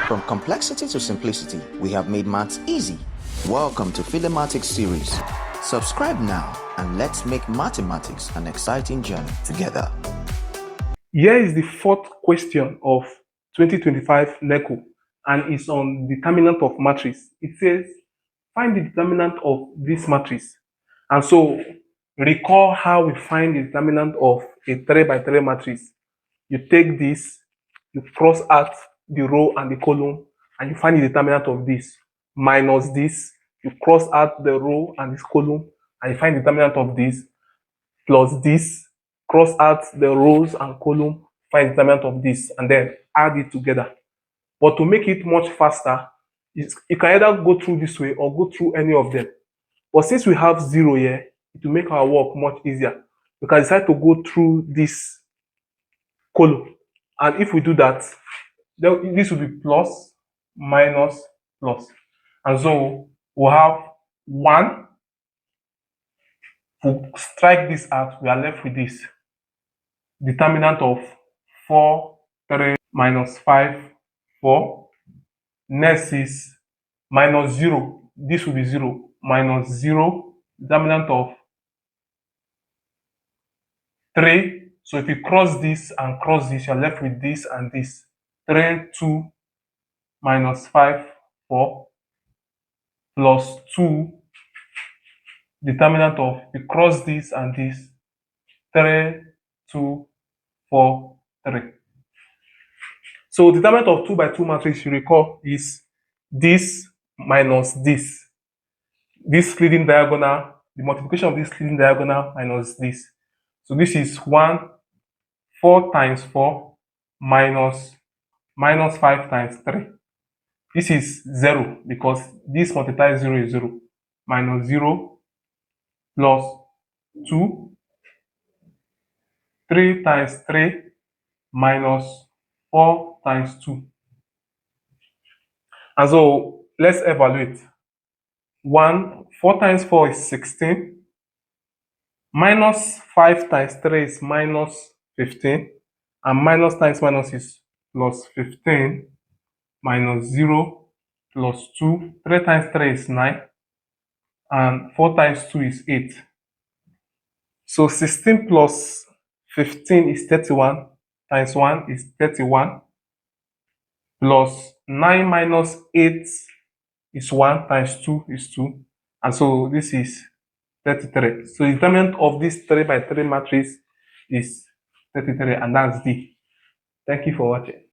From complexity to simplicity, we have made maths easy. Welcome to Philemathics series. Subscribe now and let's make mathematics an exciting journey together. Here is the fourth question of 2025 NECO, and it's on determinant of matrix. It says, find the determinant of this matrix. And so, recall how we find the determinant of a 3 by 3 matrix. You take this, you cross out the row and the column, and you find the determinant of this. Minus this, you cross out the row and this column, and you find the determinant of this. Plus this, cross out the rows and column, find the determinant of this, and then add it together. But to make it much faster, you can either go through this way or go through any of them. But since we have 0 here, it will make our work much easier. We can decide to go through this column. And if we do that, then this will be plus, minus, plus. And so we'll have 1. To strike this out, we are left with this. Determinant of 4, 3, minus 5, 4. Next is minus 0. This will be 0. Minus 0. Determinant of 3. So if you cross this and cross this, you're left with this and this. 3, 2, minus 5, 4, plus 2. Determinant of, if you cross this and this, 3, 2, 4, 3. So determinant of 2 by 2 matrix, you recall, is this minus this. This leading diagonal, the multiplication of this leading diagonal minus this. So this is 1, 4 times 4 minus 5 times 3. This is 0 because this multiplies 0 is 0. Minus 0 plus 2. 3 times 3 minus 4 times 2. And so let's evaluate. 4 times 4 is 16. Minus 5 times 3 is minus 15. And minus times minus is plus 15. Minus 0 plus 2. 3 times 3 is 9. And 4 times 2 is 8. So 16 plus 15 is 31. Times 1 is 31. Plus 9 minus 8 is 1 times 2 is 2. And so this is 33. So the determinant of this 3 by 3 matrix is 33, and that's D. Thank you for watching.